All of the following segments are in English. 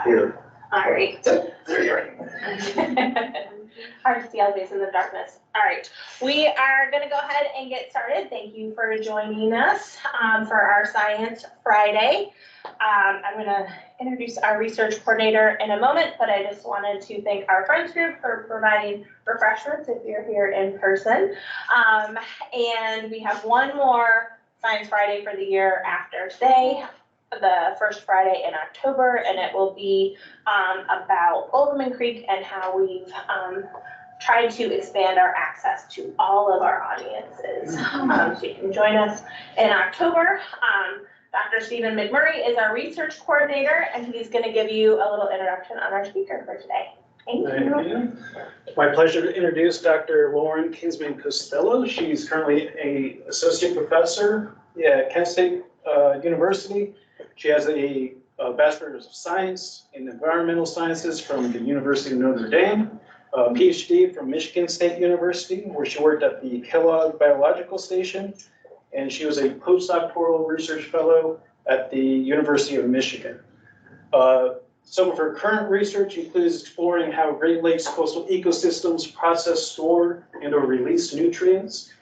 Here. All right. There you are. Hard to see all these in the darkness. All right, we are going to go ahead and get started. Thank you for joining us for our Science Friday. I'm going to introduce our research coordinator in a moment, but I just wanted to thank our Friends group for providing refreshments if you're here in person. And we have one more Science Friday for the year after today, the first Friday in October, and it will be about Oldham Creek and how we've tried to expand our access to all of our audiences. So you can join us in October. Dr. Stephen McMurray is our research coordinator, and he's going to give you a little introduction on our speaker for today. Thank you. It's my pleasure to introduce Dr. Lauren Kinsman-Costello. She's currently an associate professor at Kent State University. She has a Bachelor's of Science in Environmental Sciences from the University of Notre Dame, a PhD from Michigan State University, where she worked at the Kellogg Biological Station, and she was a postdoctoral research fellow at the University of Michigan. Some of her current research includes exploring how Great Lakes coastal ecosystems process, store, and/or release nutrients,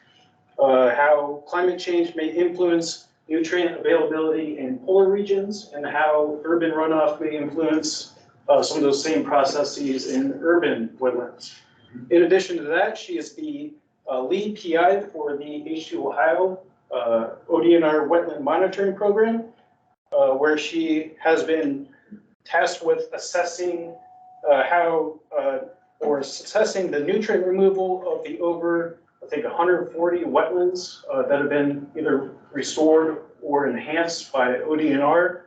how climate change may influence nutrient availability in polar regions, and how urban runoff may influence some of those same processes in urban wetlands. In addition to that, she is the lead PI for the H2 Ohio OhioDNR wetland monitoring program, where she has been tasked with assessing assessing the nutrient removal of the over, I think, 140 wetlands that have been either restored or enhanced by ODNR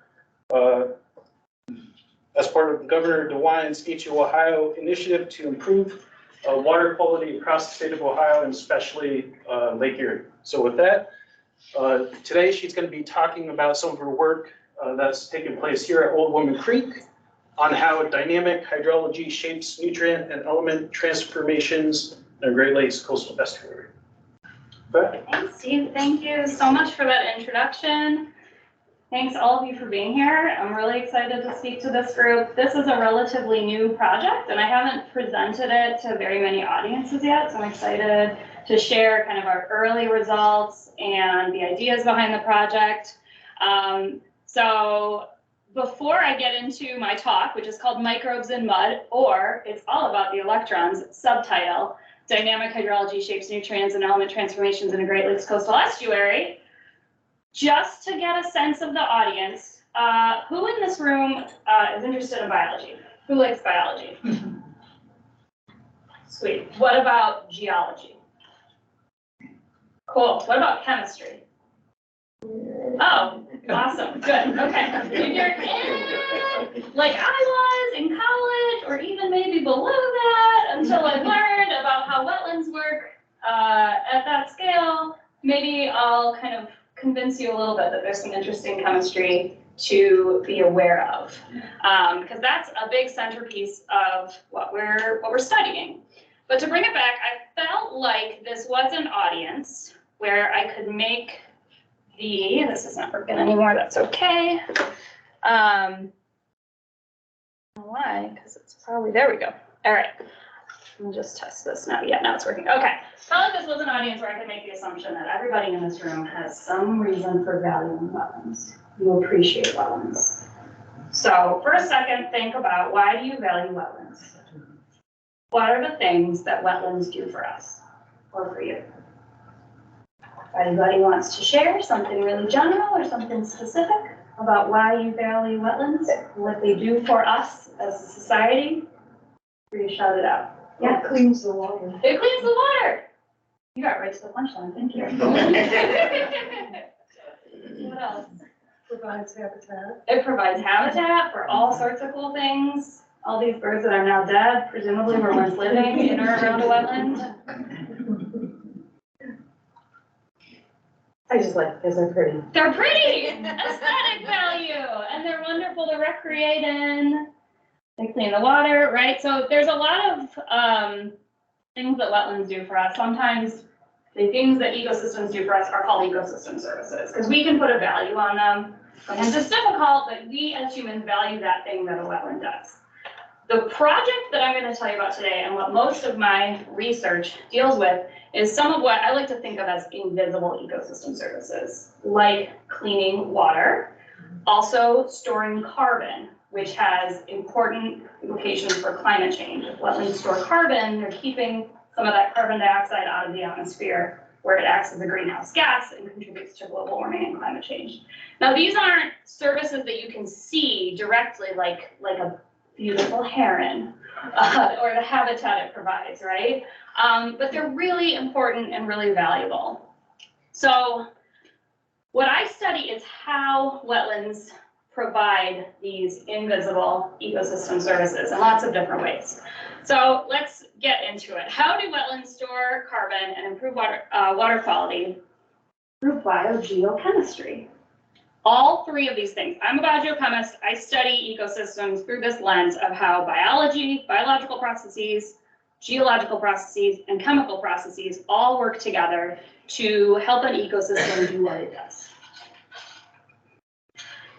as part of Governor DeWine's H2 Ohio initiative to improve water quality across the state of Ohio, and especially Lake Erie. So with that, today she's going to be talking about some of her work that's taken place here at Old Woman Creek on how dynamic hydrology shapes nutrient and element transformations in the Great Lakes coastal estuary. Thanks, Steve. Thank you so much for that introduction. Thanks all of you for being here. I'm really excited to speak to this group. This is a relatively new project, and I haven't presented it to very many audiences yet, so I'm excited to share kind of our early results and the ideas behind the project. So before I get into my talk, which is called Microbes in Mud, or It's All About the Electrons, subtitle, Dynamic Hydrology Shapes Nutrients and Element Transformations in a Great Lakes Coastal Estuary, just to get a sense of the audience, who in this room is interested in biology? Who likes biology? Sweet. What about geology? Cool. What about chemistry? Oh, awesome. Good. Okay. If you're in, like I was in college, or even maybe below that, until I learned about how wetlands work at that scale, maybe I'll kind of convince you a little bit that there's some interesting chemistry to be aware of, because that's a big centerpiece of what we're studying. But to bring it back, I felt like this was an audience where I could make this is not working anymore, that's okay. Why? Because it's probably, there we go. All right, let me just test this now. Yeah, now it's working. Okay, felt like this was an audience where I could make the assumption that everybody in this room has some reason for valuing wetlands. You appreciate wetlands. So for a second, think about, why do you value wetlands? What are the things that wetlands do for us or for you? If anybody wants to share something really general or something specific about why you value wetlands, what they do for us as a society, for you to shout it out. Yeah, It cleans the water. it cleans the water. You got right to the punchline, thank you. What else? Provides habitat. It provides habitat for all sorts of cool things. All these birds that are now dead, presumably were once living in or around a wetland. I just like because they're pretty. They're pretty, aesthetic value, and they're wonderful to recreate in. They clean the water, right? So there's a lot of things that wetlands do for us. Sometimes the things that ecosystems do for us are called ecosystem services, because we can put a value on them. Sometimes it's difficult, but we as humans value that thing that a wetland does. The project that I'm going to tell you about today and what most of my research deals with is some of what I like to think of as invisible ecosystem services, like cleaning water, also storing carbon, which has important implications for climate change. If wetlands store carbon, they're keeping some of that carbon dioxide out of the atmosphere, where it acts as a greenhouse gas and contributes to global warming and climate change. Now, these aren't services that you can see directly, like a beautiful heron or the habitat it provides, right? But they're really important and really valuable. So what I study is how wetlands provide these invisible ecosystem services in lots of different ways. So let's get into it. How do wetlands store carbon and improve water quality? Through biogeochemistry. All three of these things. I'm a biogeochemist. I study ecosystems through this lens of how biology, biological processes, geological processes, and chemical processes all work together to help an ecosystem do what it does.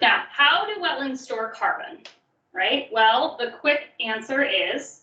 Now, how do wetlands store carbon, right? Well, the quick answer is,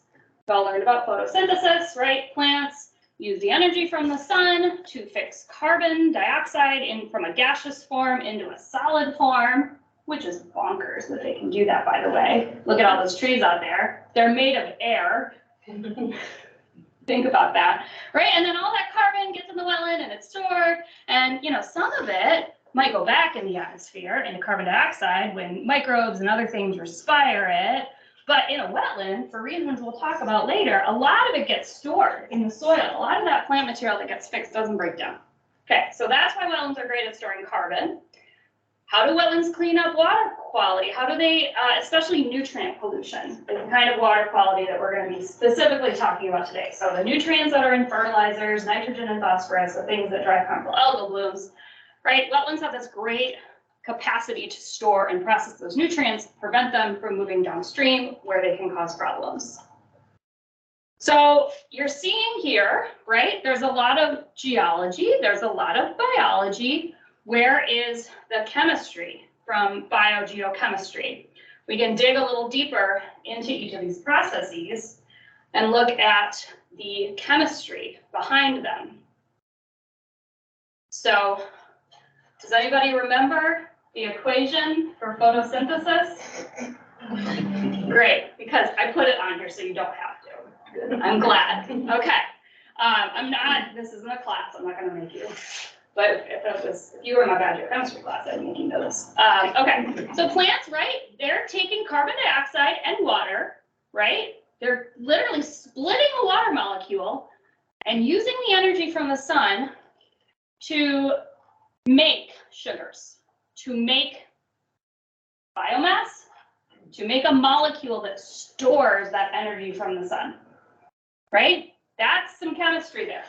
we all learned about photosynthesis, right? Plants use the energy from the sun to fix carbon dioxide from a gaseous form into a solid form, which is bonkers that they can do that, by the way. Look at all those trees out there. They're made of air. Think about that, right? And then all that carbon gets in the wetland and it's stored, and some of it might go back in the atmosphere into carbon dioxide when microbes and other things respire it. But in a wetland, for reasons we'll talk about later, a lot of it gets stored in the soil. A lot of that plant material that gets fixed doesn't break down. Okay, so that's why wetlands are great at storing carbon. How do wetlands clean up water quality? How do they, especially nutrient pollution, the kind of water quality that we're going to be specifically talking about today. So the nutrients that are in fertilizers, nitrogen and phosphorus, the things that drive harmful algal blooms, right? Wetlands have this great capacity to store and process those nutrients, prevent them from moving downstream where they can cause problems. So you're seeing here, right? There's a lot of geology, there's a lot of biology. Where is the chemistry from biogeochemistry? We can dig a little deeper into each of these processes and look at the chemistry behind them. So, does anybody remember the equation for photosynthesis? Great, because I put it on here so you don't have to. I'm glad. Okay. This isn't a class, I'm not going to make you. But if you were in my biogeochemistry class, I'd make you know this. Okay, so plants, right? They're taking carbon dioxide and water, right? They're literally splitting a water molecule and using the energy from the sun to make sugars, to make biomass, to make a molecule that stores that energy from the sun, right? That's some chemistry there.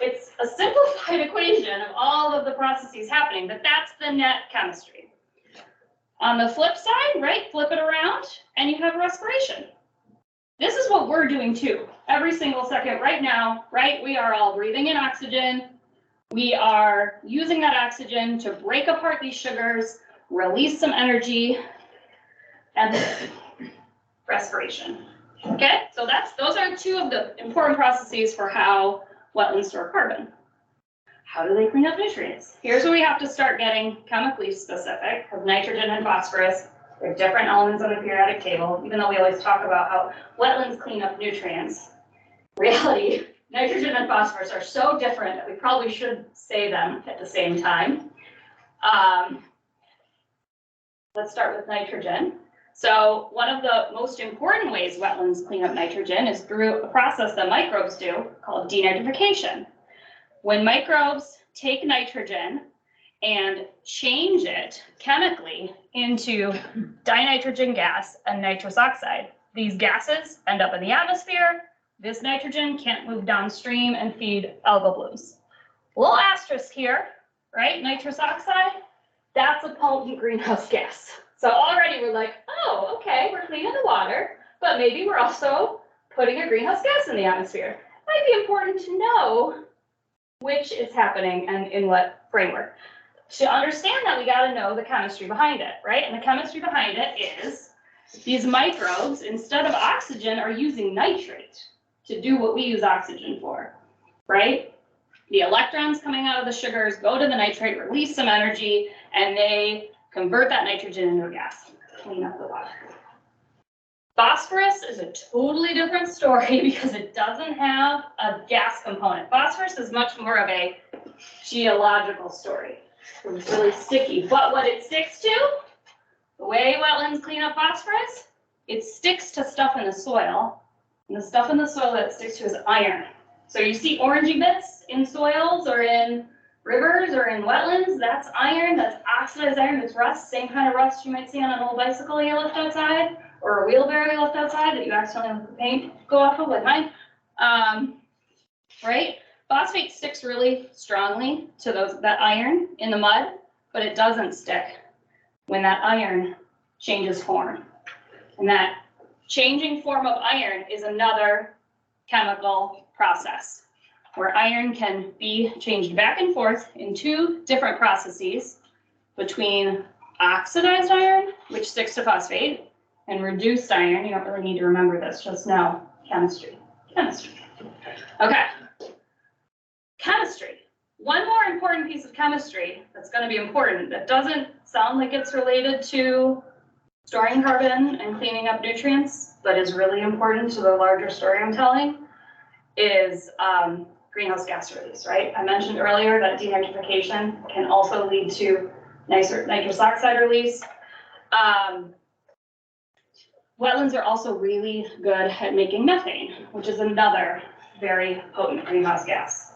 It's a simplified equation of all of the processes happening, but that's the net chemistry. On the flip side, right, flip it around, and you have respiration. This is what we're doing too, every single second right now, right? We are all breathing in oxygen. We are using that oxygen to break apart these sugars, release some energy, and respiration. Okay, so those are two of the important processes for how wetlands store carbon. How do they clean up nutrients? Here's where we have to start getting chemically specific, because nitrogen and phosphorus are different elements on the periodic table, even though we always talk about how wetlands clean up nutrients. In reality, nitrogen and phosphorus are so different that we probably should say them at the same time. Let's start with nitrogen. So one of the most important ways wetlands clean up nitrogen is through a process that microbes do called denitrification. When microbes take nitrogen and change it chemically into dinitrogen gas and nitrous oxide, these gases end up in the atmosphere. This nitrogen can't move downstream and feed algal blooms. A little asterisk here, right? Nitrous oxide, that's a potent greenhouse gas. So already we're like, oh, okay, we're cleaning the water, but maybe we're also putting a greenhouse gas in the atmosphere. Might be important to know which is happening and in what framework. to understand that, we gotta know the chemistry behind it, right? And the chemistry behind it is these microbes, instead of oxygen, are using nitrate to do what we use oxygen for, right? The electrons coming out of the sugars go to the nitrate, release some energy, and they convert that nitrogen into a gas, clean up the water. Phosphorus is a totally different story because it doesn't have a gas component. Phosphorus is much more of a geological story. It's really sticky, but what it sticks to, the way wetlands clean up phosphorus, it sticks to stuff in the soil, and the stuff in the soil that it sticks to is iron. So you see orangey bits in soils or in rivers or in wetlands, that's iron, that's oxidized iron, that's rust, same kind of rust you might see on an old bicycle you left outside, or a wheelbarrow you left outside that you accidentally let the paint go off of, like mine. Right? Phosphate sticks really strongly to that iron in the mud, but it doesn't stick when that iron changes form. And that changing form of iron is another chemical process where iron can be changed back and forth in two different processes between oxidized iron, which sticks to phosphate, and reduced iron. You don't really need to remember this, just know chemistry. Okay. Chemistry. One more important piece of chemistry that's going to be important that doesn't sound like it's related to storing carbon and cleaning up nutrients, but is really important to the larger story I'm telling, is greenhouse gas release, right? I mentioned earlier that denitrification can also lead to nitrous oxide release. Wetlands are also really good at making methane, which is another very potent greenhouse gas.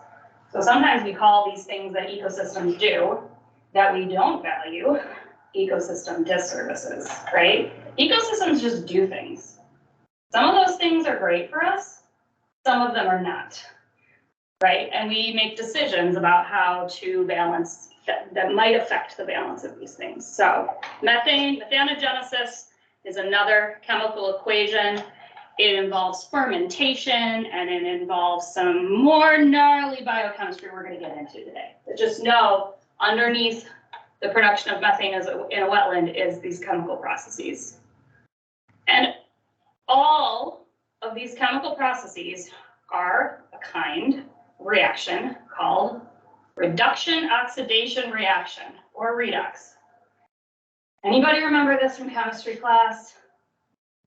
So sometimes we call these things that ecosystems do that we don't value ecosystem disservices, right? Ecosystems just do things. Some of those things are great for us, some of them are not, right? And we make decisions about how to balance that might affect the balance of these things. So methanogenesis is another chemical equation. It involves fermentation and it involves some more gnarly biochemistry we're going to get into today. But just know underneath the production of methane in a wetland is these chemical processes. And all of these chemical processes are a kind of reaction called reduction oxidation reaction, or redox. Anybody remember this from chemistry class?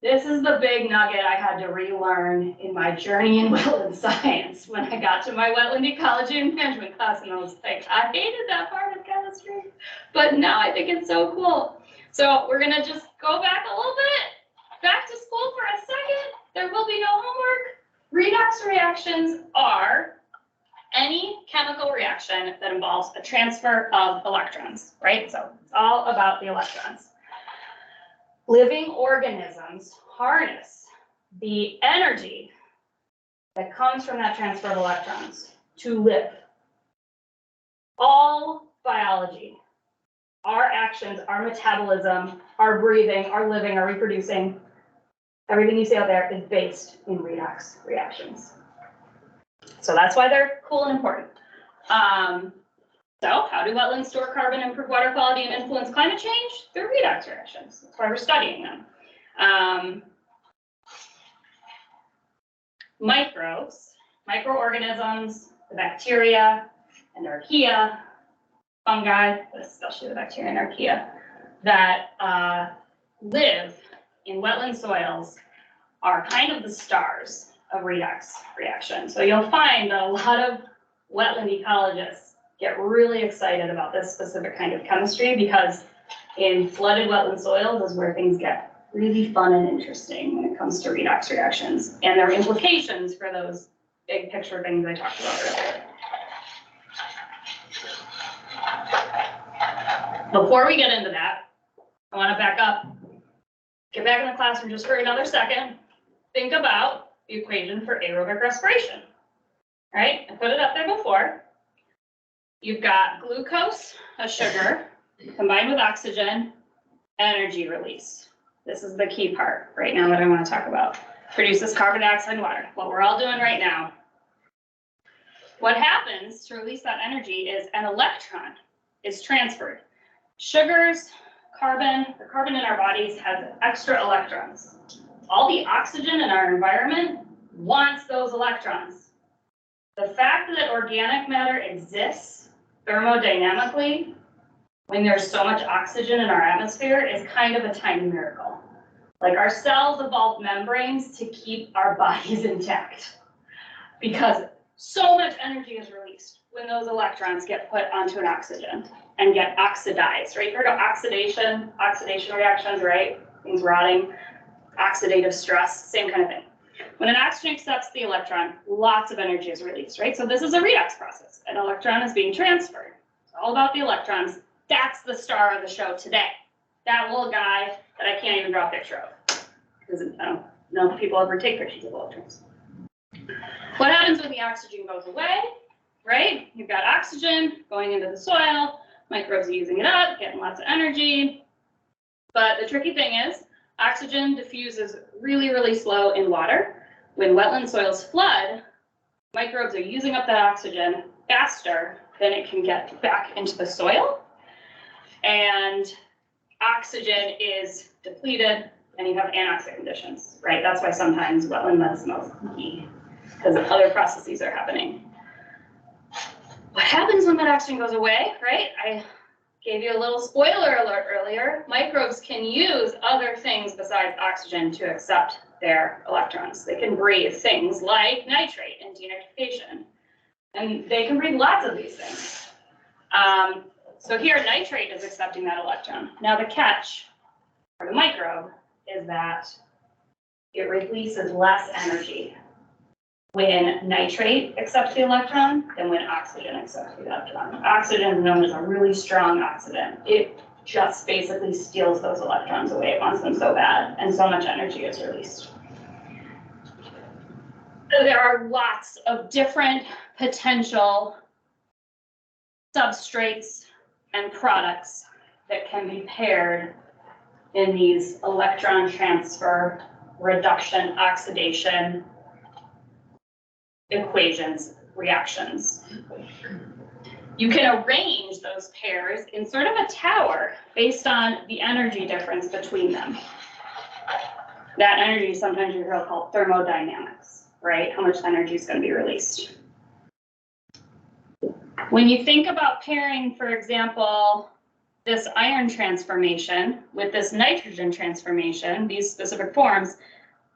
This is the big nugget I had to relearn in my journey in wetland science when I got to my wetland ecology and management class, and I was like, I hated that part of chemistry, but now I think it's so cool. So we're gonna just go back a little bit, back to school for a second. There will be no homework. Redox reactions are any chemical reaction that involves a transfer of electrons, right? So it's all about the electrons. Living organisms harness the energy that comes from that transfer of electrons to live. All biology, our actions, our metabolism, our breathing, our living, our reproducing, everything you see out there is based in redox reactions. So that's why they're cool and important. So how do wetlands store carbon, improve water quality, and influence climate change? Through redox reactions. That's why we're studying them. Microbes, microorganisms, the bacteria and archaea, fungi, but especially the bacteria and archaea, that live in wetland soils are kind of the stars of redox reaction. So you'll find that a lot of wetland ecologists get really excited about this specific kind of chemistry because in flooded wetland soils is where things get really fun and interesting when it comes to redox reactions and their implications for those big picture things I talked about earlier. Before we get into that, I want to back up, get back in the classroom just for another second. Think about the equation for aerobic respiration, right? I put it up there before. You've got glucose, a sugar, combined with oxygen, energy release. This is the key part right now that I want to talk about. Produces carbon dioxide and water, what we're all doing right now. What happens to release that energy is an electron is transferred. Sugars, the carbon in our bodies has extra electrons. All the oxygen in our environment wants those electrons. The fact that organic matter exists thermodynamically when there's so much oxygen in our atmosphere is kind of a tiny miracle. Like our cells evolved membranes to keep our bodies intact because so much energy is released when those electrons get put onto an oxygen and get oxidized, right? You heard of oxidation reactions, right? Things rotting, oxidative stress, same kind of thing. When an oxygen accepts the electron, lots of energy is released, right? So this is a redox process. An electron is being transferred. It's all about the electrons. That's the star of the show today. That little guy that I can't even draw a picture of. Because I don't know if people ever take pictures of electrons. What happens when the oxygen goes away, right? You've got oxygen going into the soil, microbes are using it up, getting lots of energy. But the tricky thing is, oxygen diffuses really, really slow in water. When wetland soils flood, microbes are using up that oxygen faster than it can get back into the soil. And oxygen is depleted and you have anoxic conditions, right? That's why sometimes wetland mud smells funky, because other processes are happening. What happens when that oxygen goes away, right? I gave you a little spoiler alert earlier. Microbes can use other things besides oxygen to accept their electrons. They can breathe things like nitrate and denitrification. And they can breathe lots of these things. So here, nitrate is accepting that electron. Now the catch for the microbe is that it releases less energy when nitrate accepts the electron than when oxygen accepts the electron. Oxygen is known as a really strong oxidant. It just basically steals those electrons away. It wants them so bad, and so much energy is released. There are lots of different potential substrates and products that can be paired in these electron transfer, reduction, oxidation equations, reactions. You can arrange those pairs in sort of a tower based on the energy difference between them. That energy sometimes you hear called thermodynamics, right? How much energy is going to be released. When you think about pairing, for example, this iron transformation with this nitrogen transformation, these specific forms,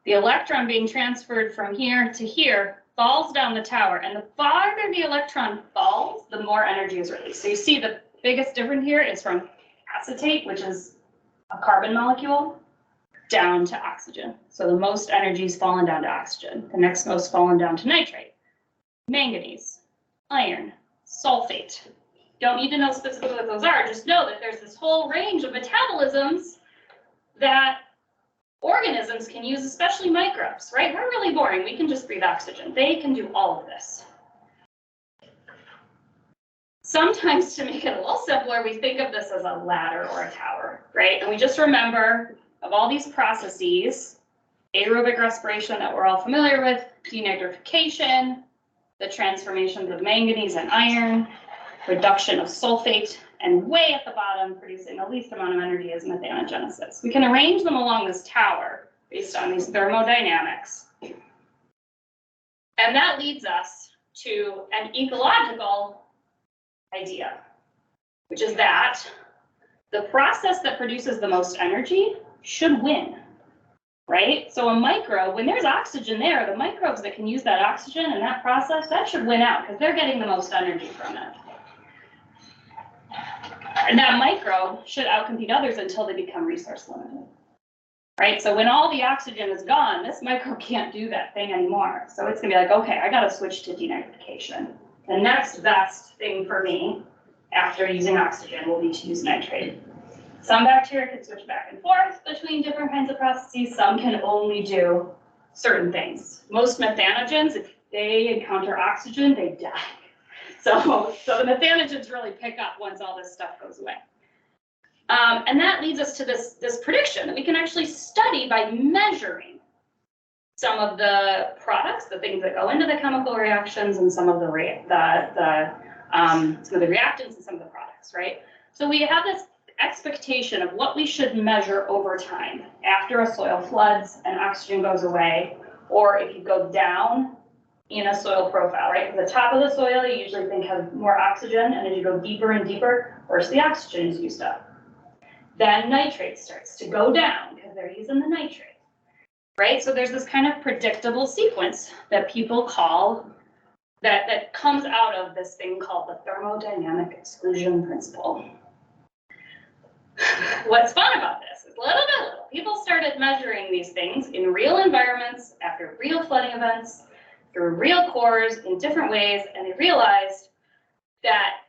the electron being transferred from here to here falls down the tower, and the farther the electron falls, the more energy is released. So you see the biggest difference here is from acetate, which is a carbon molecule, down to oxygen. So the most energy is falling down to oxygen. The next most fallen down to nitrate, manganese, iron, sulfate. Don't need to know specifically what those are, just know that there's this whole range of metabolisms that organisms can use, especially microbes, right? We're really boring. We can just breathe oxygen. They can do all of this. Sometimes, to make it a little simpler, we think of this as a ladder or a tower, right? And we just remember of all these processes, aerobic respiration that we're all familiar with, denitrification, the transformations of manganese and iron, reduction of sulfate, and way at the bottom, producing the least amount of energy is methanogenesis. We can arrange them along this tower based on these thermodynamics. And that leads us to an ecological idea, which is that the process that produces the most energy should win, right? So a microbe, when there's oxygen there, the microbes that can use that oxygen in that process, that should win out because they're getting the most energy from it. And that microbe should outcompete others until they become resource limited, right? So when all the oxygen is gone, this microbe can't do that thing anymore. So it's gonna be like, okay, I gotta switch to denitrification. The next best thing for me after using oxygen will be to use nitrate. Some bacteria can switch back and forth between different kinds of processes. Some can only do certain things. Most methanogens, if they encounter oxygen, they die. So the methanogens really pick up once all this stuff goes away. And that leads us to this prediction that we can actually study by measuring some of the products, the things that go into the chemical reactions, and some of the some of the reactants and some of the products, right? So we have this expectation of what we should measure over time after a soil floods and oxygen goes away, or if you go down in a soil profile, right? The top of the soil you usually think has more oxygen, and as you go deeper and deeper, first the oxygen is used up. Then nitrate starts to go down because they're using the nitrate, right? So there's this kind of predictable sequence that people call, that comes out of this thing called the thermodynamic exclusion principle. What's fun about this is little by little, people started measuring these things in real environments after real flooding events, through real cores in different ways, and they realized that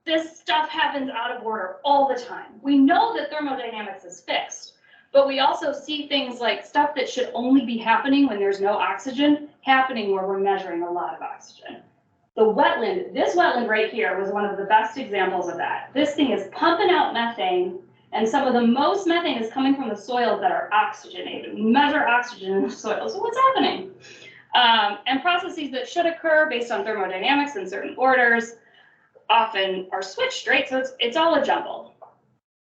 this stuff happens out of order all the time. We know that thermodynamics is fixed, but we also see things like stuff that should only be happening when there's no oxygen, happening where we're measuring a lot of oxygen. The wetland, this wetland right here was one of the best examples of that. This thing is pumping out methane, and some of the most methane is coming from the soils that are oxygenated. We measure oxygen in the soil, so what's happening? And processes that should occur based on thermodynamics in certain orders often are switched, right? So it's all a jumble.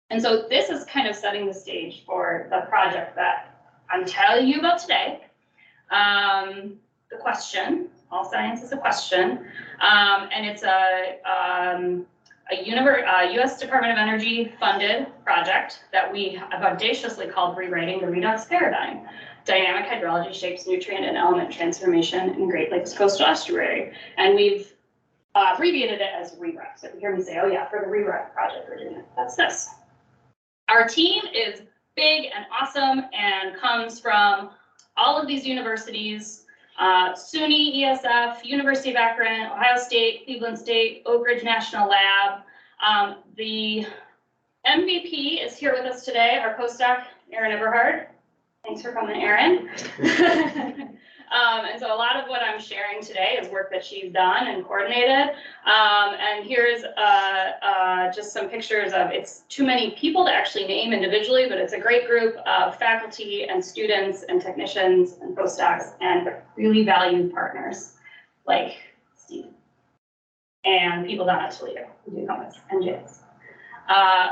And so this is kind of setting the stage for the project that I'm telling you about today. The question, all science is a question, and it's a US Department of Energy funded project that we have audaciously called Rewriting the Redox Paradigm. Dynamic hydrology shapes nutrient and element transformation in Great Lakes coastal estuary. And we've abbreviated it as REREC. So if you hear me say, oh yeah, for the REREC project we're doing it, that's this. Our team is big and awesome and comes from all of these universities, SUNY, ESF, University of Akron, Ohio State, Cleveland State, Oak Ridge National Lab. The MVP is here with us today, our postdoc, Erin Eberhard. Thanks for coming, Erin. And so a lot of what I'm sharing today is work that she's done and coordinated. And here's just some pictures of, it's too many people to actually name individually, but it's a great group of faculty and students and technicians and postdocs and really valued partners like Steve and people down at Toledo who do comments and James.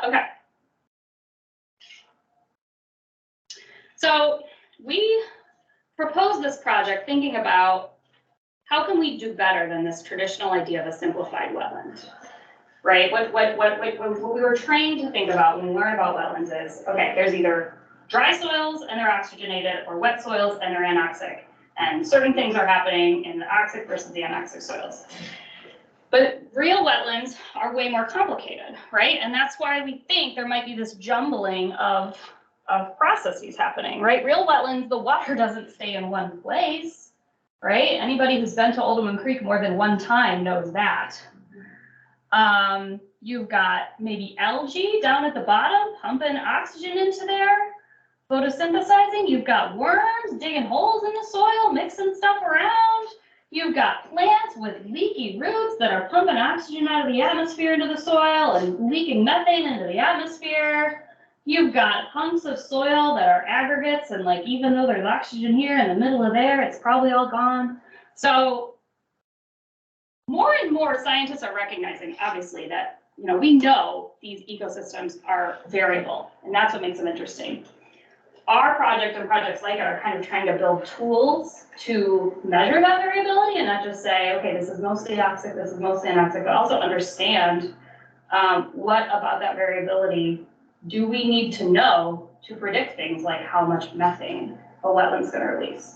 Okay. So we proposed this project thinking about how can we do better than this traditional idea of a simplified wetland, right? What we were trained to think about when we learn about wetlands is, okay, there's either dry soils and they're oxygenated or wet soils and they're anoxic. And certain things are happening in the oxic versus the anoxic soils. But real wetlands are way more complicated, right? And that's why we think there might be this jumbling of processes happening, right? Real wetlands, the water doesn't stay in one place, right? Anybody who's been to Oldham Creek more than one time knows that. You've got maybe algae down at the bottom, pumping oxygen into there, photosynthesizing. You've got worms digging holes in the soil, mixing stuff around. You've got plants with leaky roots that are pumping oxygen out of the atmosphere into the soil and leaking methane into the atmosphere. You've got hunks of soil that are aggregates, and like, even though there's oxygen here in the middle of there, it's probably all gone. So more and more scientists are recognizing, obviously, that, you know, we know these ecosystems are variable, and that's what makes them interesting. Our project and projects like it are kind of trying to build tools to measure that variability and not just say, okay, this is mostly oxic, this is mostly anoxic, but also understand what about that variability do we need to know to predict things like how much methane a wetland's going to release?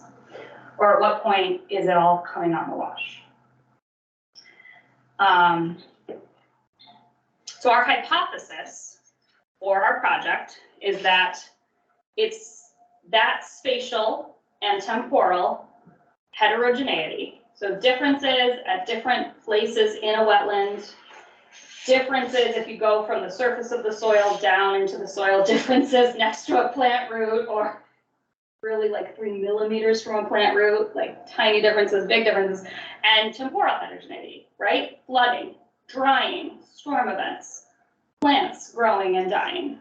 Or at what point is it all coming on the wash? So our hypothesis for our project is that it's that spatial and temporal heterogeneity. So differences at different places in a wetland, differences if you go from the surface of the soil down into the soil, differences next to a plant root or really like 3 millimeters from a plant root, like tiny differences, big differences, and temporal heterogeneity, right? Flooding, drying, storm events, plants growing and dying.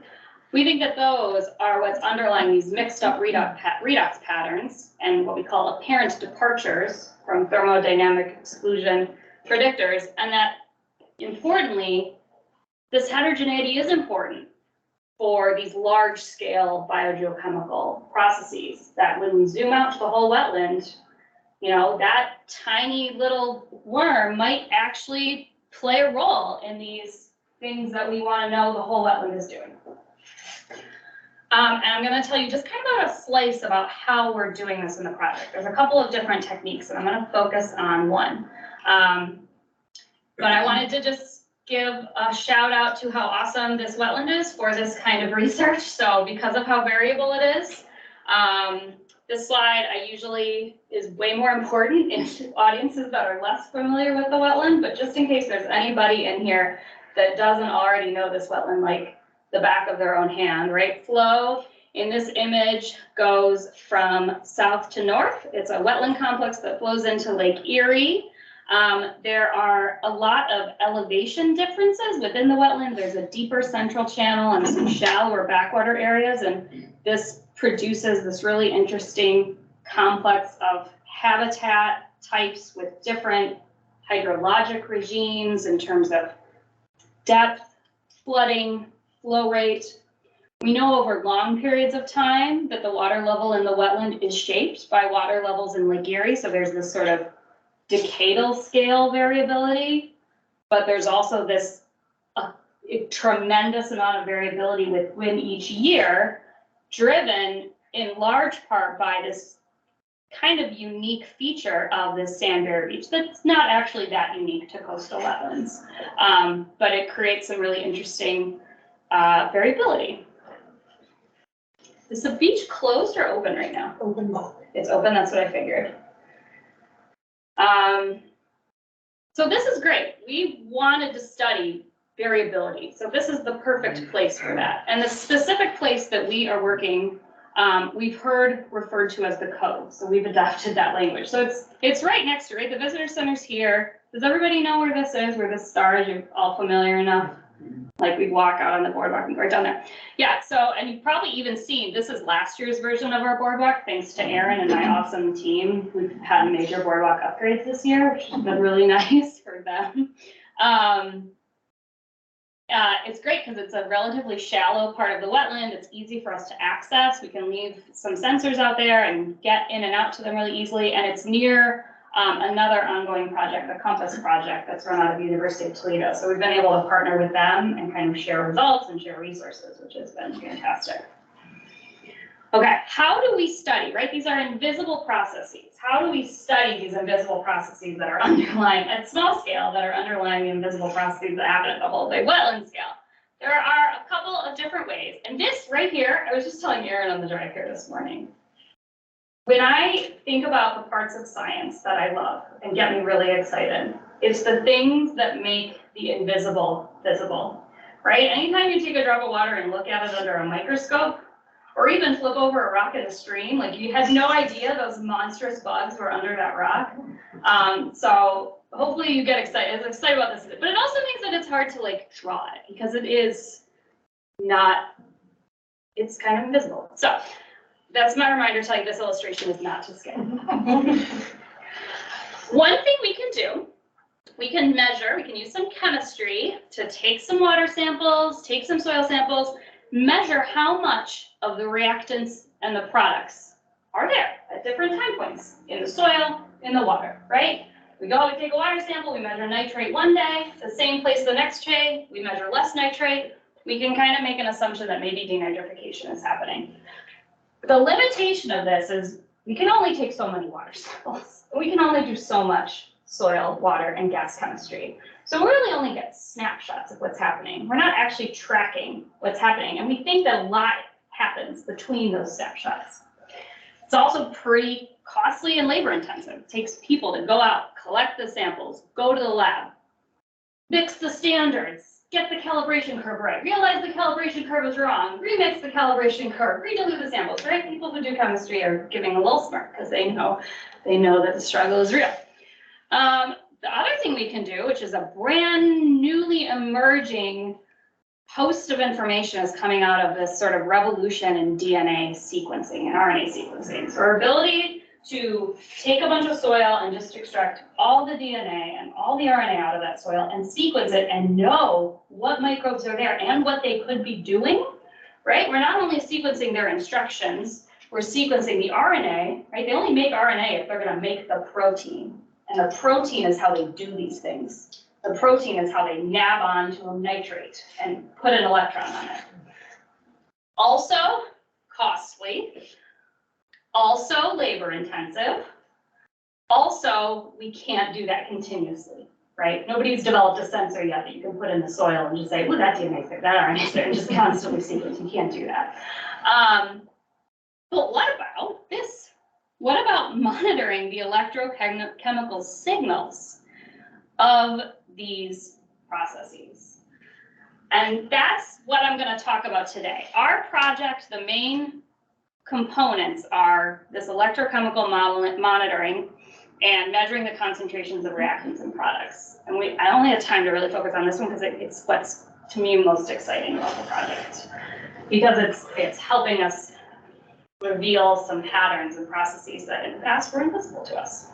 We think that those are what's underlying these mixed up redox patterns and what we call apparent departures from thermodynamic exclusion predictors, and that importantly, this heterogeneity is important for these large-scale biogeochemical processes, that when we zoom out to the whole wetland, you know, that tiny little worm might actually play a role in these things that we want to know the whole wetland is doing. And I'm going to tell you just kind of a slice about how we're doing this in the project. There's a couple of different techniques, and I'm going to focus on one. But I wanted to just give a shout out to how awesome this wetland is for this kind of research. So because of how variable it is, this slide usually is way more important in audiences that are less familiar with the wetland, but just in case there's anybody in here that doesn't already know this wetland like the back of their own hand, right? Flow in this image goes from south to north. It's a wetland complex that flows into Lake Erie. There are a lot of elevation differences within the wetland. There's a deeper central channel and some shallower backwater areas, and this produces this really interesting complex of habitat types with different hydrologic regimes in terms of depth, flooding, flow rate. We know over long periods of time that the water level in the wetland is shaped by water levels in Lake Erie, so there's this sort of decadal scale variability, but there's also this a tremendous amount of variability within each year, driven in large part by this kind of unique feature of this sand barrier beach that's not actually that unique to coastal wetlands, but it creates some really interesting variability. Is the beach closed or open right now? Open. It's open, that's what I figured. So this is great. We wanted to study variability. So this is the perfect place for that. And the specific place that we are working, we've heard referred to as the cove. So we've adopted that language. So it's right next to, right? The visitor center's here. Does everybody know where this is, where this star is? You're all familiar enough? Like we walk out on the boardwalk and go right down there. Yeah, so, and you've probably even seen, this is last year's version of our boardwalk, thanks to Aaron and my awesome team. We've had major boardwalk upgrades this year, which has been really nice for them. It's great because it's a relatively shallow part of the wetland. It's easy for us to access. We can leave some sensors out there and get in and out to them really easily. And it's near another ongoing project, the Compass project that's run out of the University of Toledo. So we've been able to partner with them and kind of share results and share resources, which has been fantastic. Okay, how do we study, right? These are invisible processes. How do we study these invisible processes that are underlying, at small scale, that are underlying the invisible processes that happen at the whole big wetland scale? There are a couple of different ways. And this right here, I was just telling Aaron on the drive here this morning. When I think about the parts of science that I love and get me really excited, it's the things that make the invisible visible, right? Anytime you take a drop of water and look at it under a microscope, or even flip over a rock in a stream, like you had no idea those monstrous bugs were under that rock. So hopefully you get excited about this, but it also means that it's hard to like draw it because it is not, it's kind of invisible. So that's my reminder to tell you this illustration is not to scale. One thing we can do, we can measure, we can use some chemistry to take some water samples, take some soil samples, measure how much of the reactants and the products are there at different time points in the soil, in the water, right? We take a water sample, we measure nitrate one day, the same place the next day, we measure less nitrate. We can kind of make an assumption that maybe denitrification is happening. The limitation of this is we can only take so many water samples. We can only do so much soil, water, and gas chemistry. So we really only get snapshots of what's happening. We're not actually tracking what's happening, and we think that a lot happens between those snapshots. It's also pretty costly and labor intensive. It takes people to go out, collect the samples, go to the lab, fix the standards, get the calibration curve right, realize the calibration curve is wrong, remix the calibration curve, redilute the samples, right? People who do chemistry are giving a little smirk because they know that the struggle is real. The other thing we can do, which is a brand newly emerging host of information is coming out of this sort of revolution in DNA sequencing and RNA sequencing. So our ability to take a bunch of soil and just extract all the DNA and all the RNA out of that soil and sequence it and know what microbes are there and what they could be doing, right? We're not only sequencing their instructions, we're sequencing the RNA, right? They only make RNA if they're gonna make the protein. And the protein is how they do these things. The protein is how they nab onto a nitrate and put an electron on it. Also costly, also labor intensive. Also, we can't do that continuously, right? Nobody's developed a sensor yet that you can put in the soil and just say, well, that DNA's there, that RNA's there, and just constantly sequence. You can't do that. But what about this? What about monitoring the electrochemical signals of these processes? And that's what I'm going to talk about today. Our project, the main components are this electrochemical monitoring and measuring the concentrations of reactants and products. And I only had time to really focus on this one because it's what's, to me, most exciting about the project. Because it's helping us reveal some patterns and processes that in the past were invisible to us.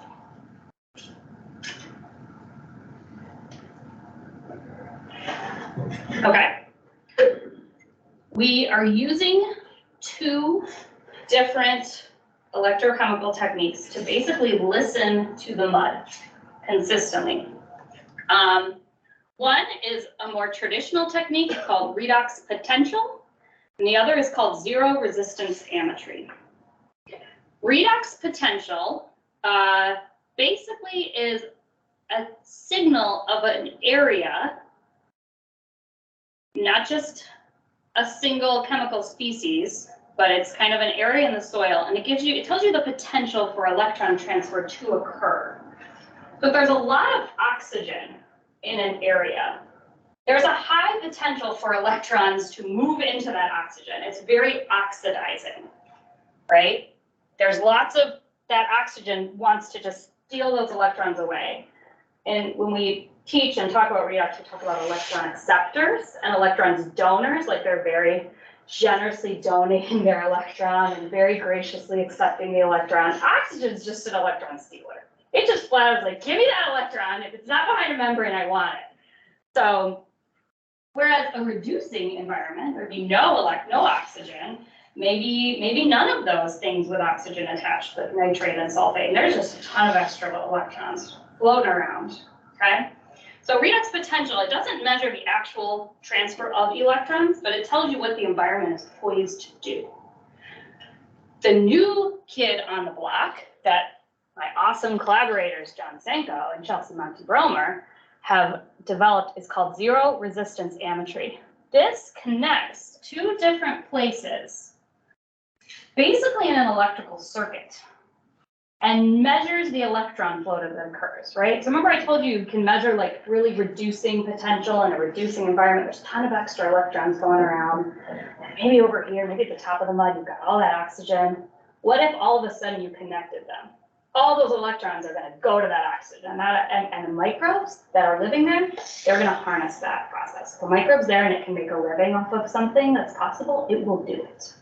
Okay. We are using two different electrochemical techniques to basically listen to the mud consistently. One is a more traditional technique called redox potential, and the other is called zero resistance ammetry. Redox potential basically is a signal of an area, not just a single chemical species, but it's kind of an area in the soil, and it tells you the potential for electron transfer to occur. So if there's a lot of oxygen in an area, there's a high potential for electrons to move into that oxygen. It's very oxidizing, right? There's lots of that oxygen wants to just steal those electrons away. And when we teach and talk about redox, we talk about electron acceptors and electrons donors, like they're very generously donating their electron and very graciously accepting the electron. Oxygen is just an electron stealer. It just flat out like, give me that electron. If it's not behind a membrane, I want it. So, whereas a reducing environment, or if you know no oxygen, maybe none of those things with oxygen attached, like nitrate and sulfate, and there's just a ton of extra electrons floating around, okay? So redox potential, it doesn't measure the actual transfer of electrons, but it tells you what the environment is poised to do. The new kid on the block that my awesome collaborators, John Sanko and Chelsea Monty-Bromer, have developed is called zero resistance ammetry. This connects two different places, basically in an electrical circuit, and measures the electron flow that occurs, right? So remember I told you can measure like really reducing potential in a reducing environment. There's a ton of extra electrons going around. And maybe over here, maybe at the top of the mud, you've got all that oxygen. What if all of a sudden you connected them? All those electrons are going to go to that oxygen. And the microbes that are living there, they're going to harness that process. If a microbe's there and it can make a living off of something that's possible, it will do it.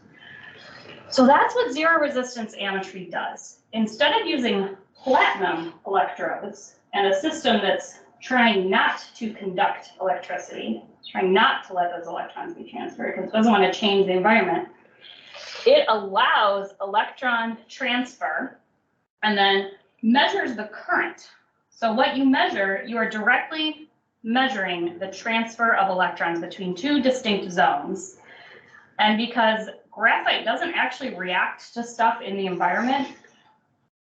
So that's what zero resistance ammetry does. Instead of using platinum electrodes and a system that's trying not to conduct electricity, trying not to let those electrons be transferred because it doesn't want to change the environment, it allows electron transfer and then measures the current. So what you measure, you are directly measuring the transfer of electrons between two distinct zones. And because graphite doesn't actually react to stuff in the environment,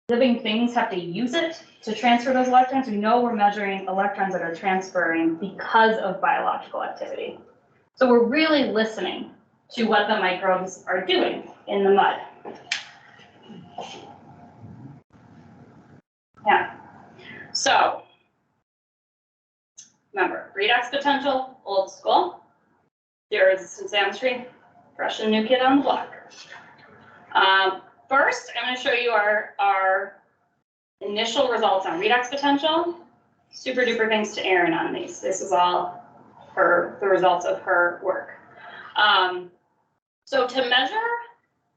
living things have to use it to transfer those electrons. We know we're measuring electrons that are transferring because of biological activity. So we're really listening to what the microbes are doing in the mud. Yeah. So remember, redox potential, old school. Zero resistance ammetry, fresh and new kid on the block. First, I'm going to show you our initial results on redox potential. Super duper thanks to Erin on these. This is all the results of her work. So to measure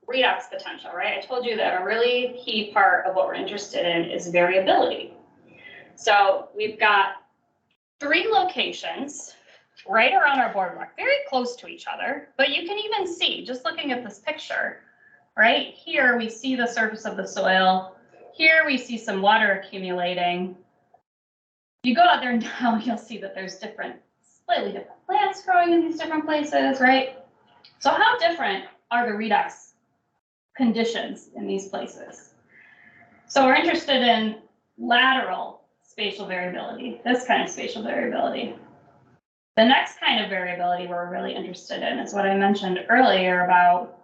redox potential, right? I told you that a really key part of what we're interested in is variability. So we've got 3 locations right around our boardwalk, very close to each other, but you can even see, just looking at this picture, right here, we see the surface of the soil. Here we see some water accumulating. You go out there now, you'll see that there's slightly different plants growing in these different places, right? So how different are the redox conditions in these places? So we're interested in lateral spatial variability, this kind of spatial variability. The next kind of variability we're really interested in is what I mentioned earlier about,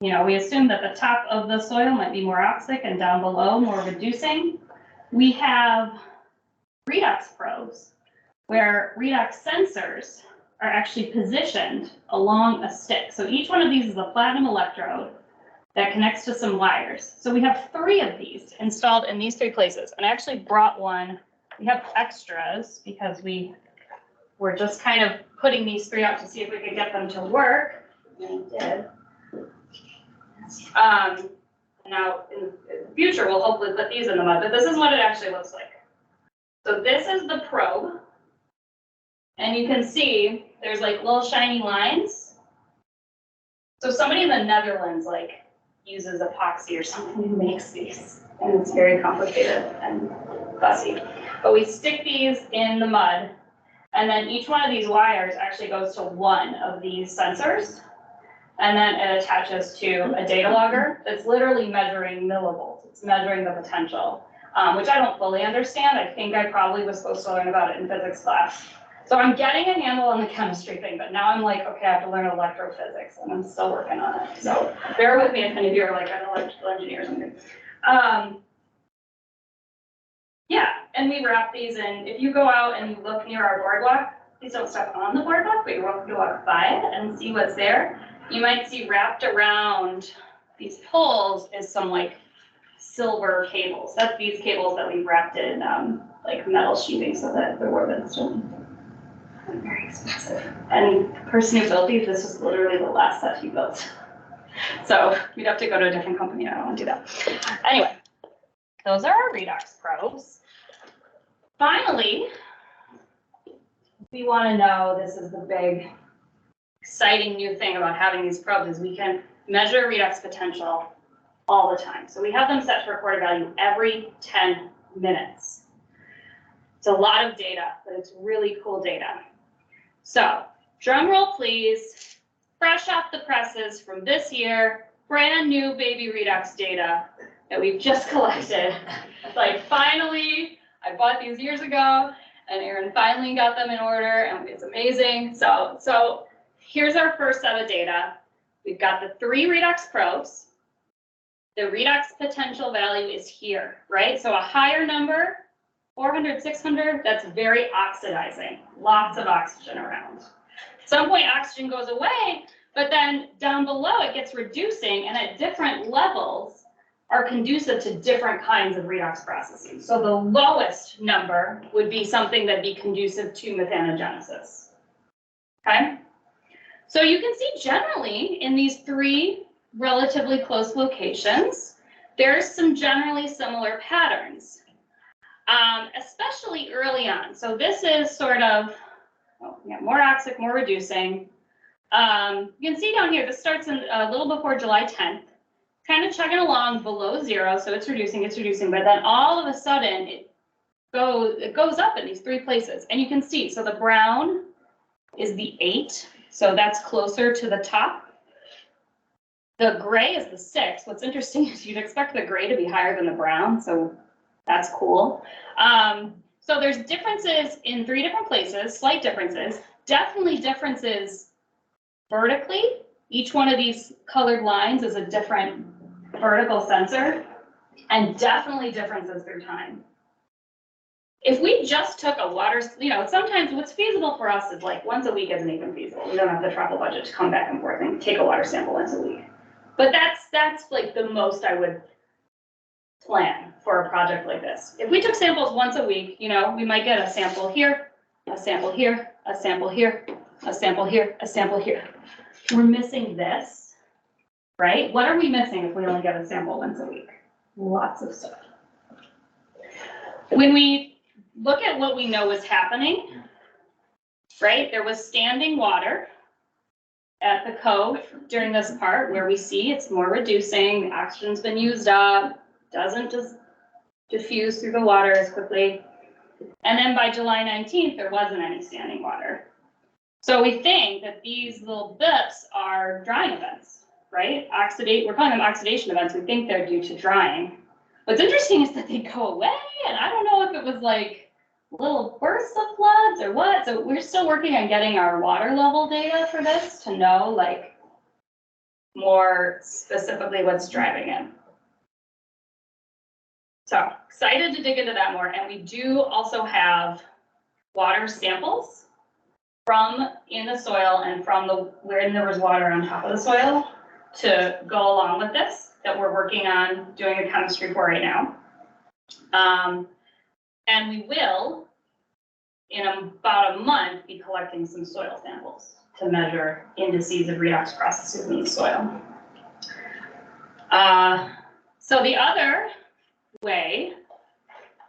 we assume that the top of the soil might be more oxic and down below more reducing. We have redox probes where redox sensors are actually positioned along a stick. So each one of these is a platinum electrode that connects to some wires. So we have 3 of these installed in these 3 places. And I actually brought one. We have extras because we were just kind of putting these 3 out to see if we could get them to work. And we did. Now in the future, we'll hopefully put these in the mud, but this is what it actually looks like. So this is the probe. And you can see there's like little shiny lines. So somebody in the Netherlands uses epoxy or something and makes these, and it's very complicated and fussy. But we stick these in the mud, and then each one of these wires actually goes to one of these sensors, and then it attaches to a data logger that's literally measuring millivolts. It's measuring the potential, which I don't fully understand. I think I probably was supposed to learn about it in physics class. So I'm getting a handle on the chemistry thing, but now I'm like, okay, I have to learn electrophysics, and I'm still working on it. So bear with me if any of you are like an electrical engineer or something. Yeah, and we wrap these in. If you go out and you look near our boardwalk, please don't step on the boardwalk, but you're welcome to walk by it and see what's there. You might see wrapped around these poles is some silver cables. That's these cables that we've wrapped in metal sheathing so that the ribbons don't. Very expensive. And the person who built these, this was literally the last set he built. So we'd have to go to a different company. I don't want to do that. Anyway, those are our redox probes. Finally, we want to know, this is the big, exciting new thing about having these probes, is we can measure redox potential all the time. So we have them set to record a value every 10 minutes. It's a lot of data, but it's really cool data. So, drum roll please, fresh off the presses from this year, brand new baby redox data that we've just collected. Finally, I bought these years ago, and Erin finally got them in order, and it's amazing. So here's our first set of data. We've got the 3 redox probes. The redox potential value is here, right? So a higher number, 400, 600, that's very oxidizing, lots of oxygen around. At some point oxygen goes away, but then down below it gets reducing, and at different levels are conducive to different kinds of redox processes. So the lowest number would be something that'd be conducive to methanogenesis, okay? So you can see generally in these 3 relatively close locations, there's some generally similar patterns. Especially early on. So this is sort of, more oxic, more reducing. You can see down here, this starts in a little before July 10th, kind of chugging along below 0, so it's reducing, but then all of a sudden it goes up in these 3 places. And you can see, so the brown is the 8, so that's closer to the top. The gray is the 6. What's interesting is you'd expect the gray to be higher than the brown, so that's cool. So there's differences in 3 different places, slight differences, definitely differences vertically. Each one of these colored lines is a different vertical sensor, and definitely differences through time. If we just took a water, sometimes what's feasible for us is once a week isn't even feasible. We don't have the travel budget to come back and forth and take a water sample once a week. But that's the most I would plan for a project like this. If we took samples once a week, we might get a sample here, a sample here, a sample here, a sample here, a sample here. We're missing this. right? What are we missing if we only get a sample once a week? Lots of stuff. When we look at what we know is happening, right? There was standing water at the cove during this part where we see it's more reducing, the oxygen's been used up, doesn't just diffuse through the water as quickly. And then by July 19th, there wasn't any standing water. So we think that these little dips are drying events, right? We're calling them oxidation events. We think they're due to drying. What's interesting is that they go away, and I don't know if it was like little bursts of floods or what. So we're still working on getting our water level data for this to know like more specifically what's driving it. So excited to dig into that more. And we do also have water samples from in the soil and from where there was water on top of the soil to go along with this that we're working on doing a chemistry for right now. And we will, in about a month, be collecting some soil samples to measure indices of redox processes in the soil. So the other way,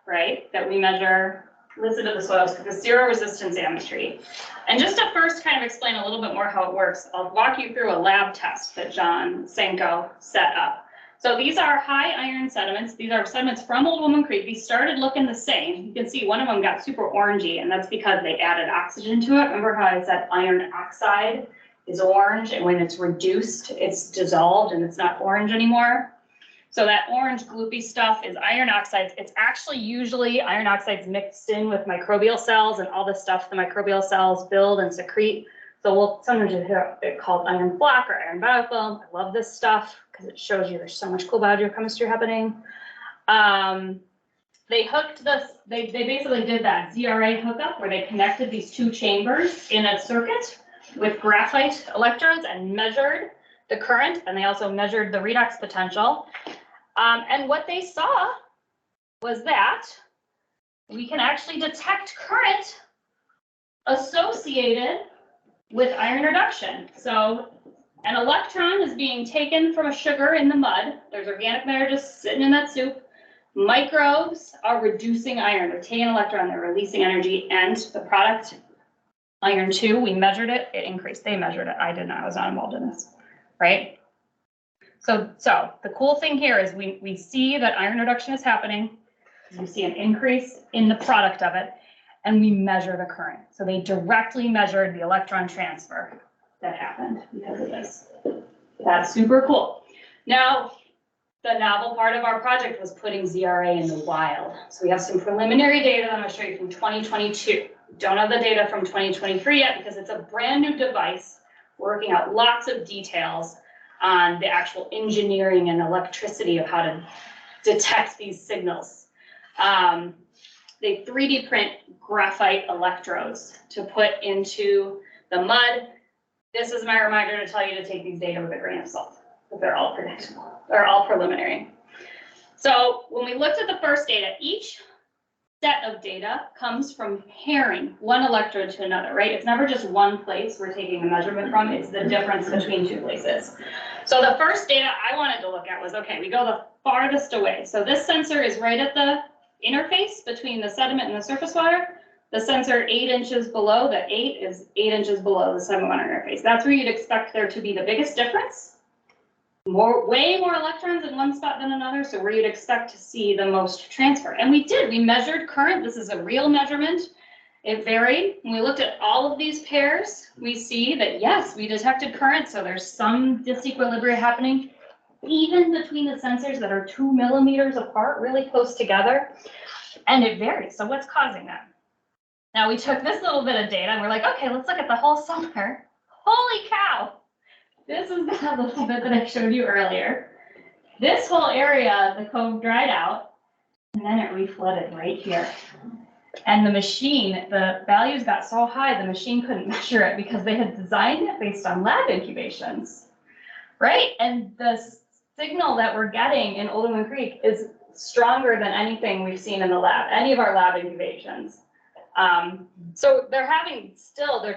right, that we measure listed of the soils is the zero resistance ammetry. And just to first kind of explain a little bit more how it works, I'll walk you through a lab test that John Senko set up. So these are high iron sediments. These are sediments from Old Woman Creek. These started looking the same. You can see one of them got super orangey, and that's because they added oxygen to it. Remember how I said iron oxide is orange, and when it's reduced, it's dissolved and it's not orange anymore. So that orange gloopy stuff is iron oxides. It's actually usually iron oxides mixed in with microbial cells and all the stuff the microbial cells build and secrete. So we'll sometimes hear it called iron block or iron biofilm. I love this stuff because it shows you there's so much cool biogeochemistry happening. They hooked this, they basically did that ZRA hookup where they connected these two chambers in a circuit with graphite electrodes and measured the current, and they also measured the redox potential. And what they saw was that we can actually detect current associated with iron reduction. So an electron is being taken from a sugar in the mud. There's organic matter just sitting in that soup. Microbes are reducing iron. They're taking an electron, they're releasing energy, and the product, iron 2, we measured it, it increased. They measured it, I did not, I was not involved in this, right? So the cool thing here is we see that iron reduction is happening. We see an increase in the product of it, and we measure the current. So they directly measured the electron transfer that happened because of this. That's super cool. Now, the novel part of our project was putting ZRA in the wild. So we have some preliminary data that I'm going to show you from 2022. Don't have the data from 2023 yet because it's a brand new device. We're working out lots of details on the actual engineering and electricity of how to detect these signals. They 3D print graphite electrodes to put into the mud. This is my reminder to tell you to take these data with a grain of salt, but they're all predictable. They're all preliminary. So when we looked at the first data, each set of data comes from pairing one electrode to another, right? It's never just one place we're taking the measurement from, it's the difference between two places. So the first data I wanted to look at was, okay, we go the farthest away. So this sensor is right at the interface between the sediment and the surface water. The sensor 8 inches below, the 8 is 8 inches below the sediment water interface. That's where you'd expect there to be the biggest difference. Way more electrons in one spot than another, so where you'd expect to see the most transfer. And we did, we measured current. This is a real measurement. It varied. When we looked at all of these pairs, we see that yes, we detected current, so there's some disequilibrium happening, even between the sensors that are 2 millimeters apart, really close together, and it varies. So what's causing that? Now we took this little bit of data and we're like, okay, let's look at the whole summer. Holy cow! This is that little bit that I showed you earlier. This whole area, the cove dried out, and then it reflooded right here. And the machine, the values got so high, the machine couldn't measure it because they had designed it based on lab incubations, right? And the signal that we're getting in Old Woman Creek is stronger than anything we've seen in the lab, any of our lab incubations. So they're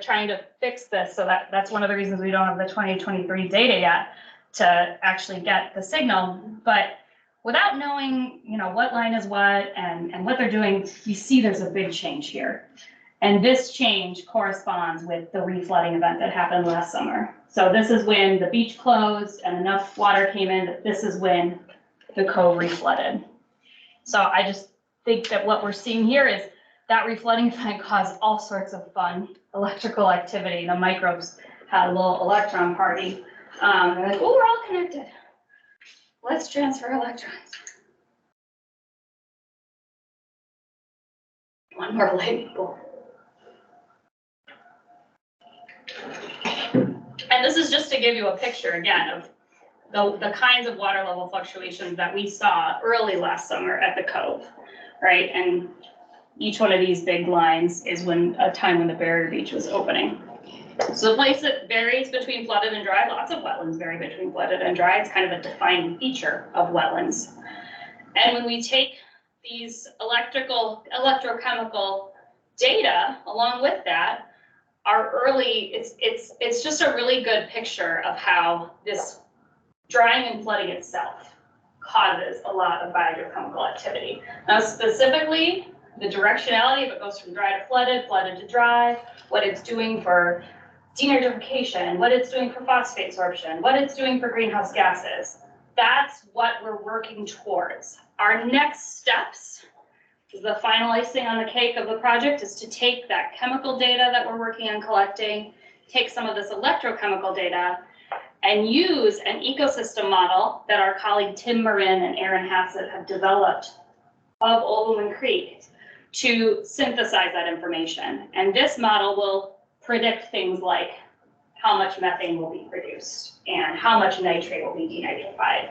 trying to fix this. So that's one of the reasons we don't have the 2023 data yet. to actually get the signal. But without knowing, what line is what and what they're doing, you see there's a big change here. And this change corresponds with the reflooding event that happened last summer. So this is when the beach closed and enough water came in that this is when the cove reflooded. So I just think that what we're seeing here is that reflooding event caused all sorts of fun electrical activity. The microbes had a little electron party. They're like, oh, we're all connected. Let's transfer electrons. One more lightning bolt. And this is just to give you a picture again of the kinds of water level fluctuations that we saw early last summer at the cove, right? And each one of these big lines is a time when the barrier beach was opening. So the place that varies between flooded and dry, lots of wetlands vary between flooded and dry. It's kind of a defining feature of wetlands. And when we take these electrochemical data along with that, it's just a really good picture of how this drying and flooding itself causes a lot of biogeochemical activity. Now specifically, the directionality, if it goes from dry to flooded, flooded to dry, what it's doing for desertification, what it's doing for phosphate sorption, what it's doing for greenhouse gases. That's what we're working towards. Our next steps, the final icing on the cake of the project, is to take that chemical data that we're working on collecting, take some of this electrochemical data, and use an ecosystem model that our colleague Tim Marin and Aaron Hassett have developed of Old Woman Creek to synthesize that information. And this model will predict things like how much methane will be produced and how much nitrate will be denitrified.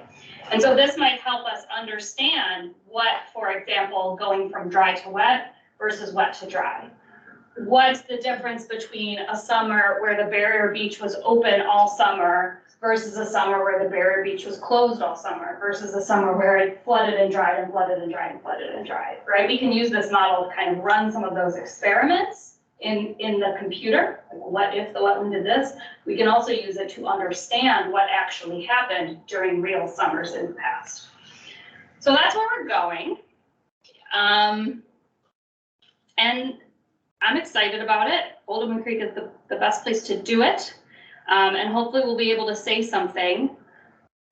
And so this might help us understand what, for example, going from dry to wet versus wet to dry. What's the difference between a summer where the barrier beach was open all summer versus a summer where the barrier beach was closed all summer versus a summer where it flooded and dried and flooded and dried and flooded and dried, right? We can use this model to kind of run some of those experiments in the computer. Like, what if the wetland did this? We can also use it to understand what actually happened during real summers in the past. So that's where we're going. And I'm excited about it. Old Woman Creek is the best place to do it. And hopefully we'll be able to say something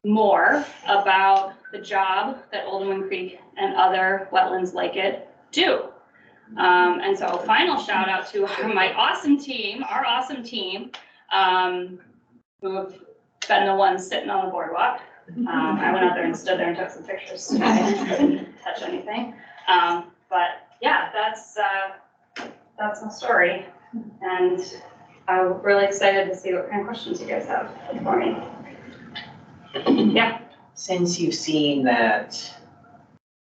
more about the job that Old Woman Creek and other wetlands like it do. And so final shout out to my awesome team, our awesome team, who have been the ones sitting on the boardwalk. I went out there and stood there and took some pictures today. I didn't touch anything. But yeah, that's my story. And I'm really excited to see what kind of questions you guys have for me. Yeah. Since you've seen that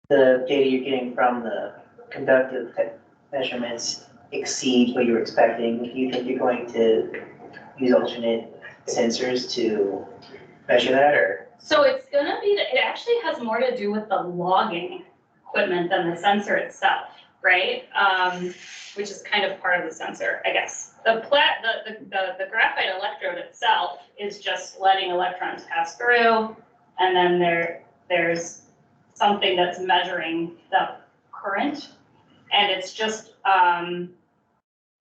the data you're getting from the conductive measurements exceed what you were expecting, do you think you're going to use alternate sensors to measure that, or? So it's gonna be, it actually has more to do with the logging equipment than the sensor itself, right? Which is kind of part of the sensor, I guess. The graphite electrode itself is just letting electrons pass through, and then there's something that's measuring the current, and it's just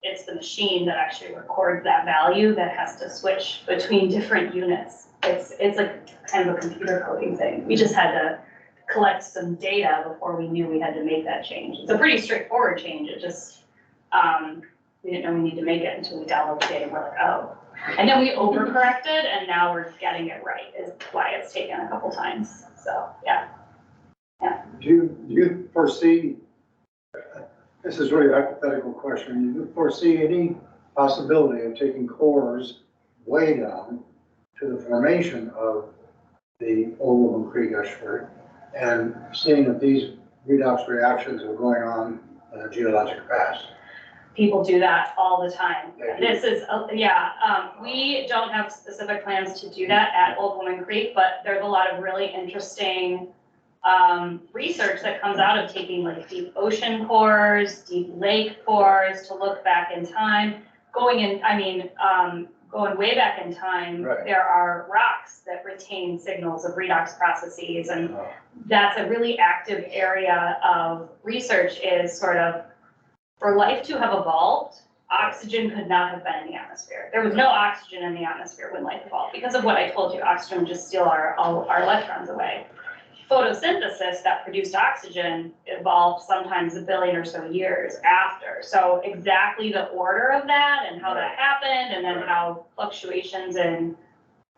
it's the machine that actually records that value that has to switch between different units. It's like kind of a computer coding thing. We just had to collect some data before we knew we had to make that change. It's a pretty straightforward change. It just we didn't know we need to make it until we download the data. We're like, oh. And then we overcorrected, and now we're getting it right, is why it's taken a couple times. So, yeah. Yeah. Do you foresee, this is really a hypothetical question, do you foresee any possibility of taking cores way down to the formation of the Old Woman Creek estuary and seeing if these redox reactions are going on in a geologic past? People do that all the time. This is, we don't have specific plans to do that at Old Woman Creek, but there's a lot of really interesting research that comes out of taking like deep ocean cores, deep lake cores to look back in time, going going way back in time, Right. there are rocks that retain signals of redox processes, and that's a really active area of research is sort of, for life to have evolved, oxygen could not have been in the atmosphere. There was no oxygen in the atmosphere when life evolved, because of what I told you, oxygen would just steal all our electrons away. Photosynthesis that produced oxygen evolved sometimes a billion or so years after. So exactly the order of that and how that happened, and then how fluctuations in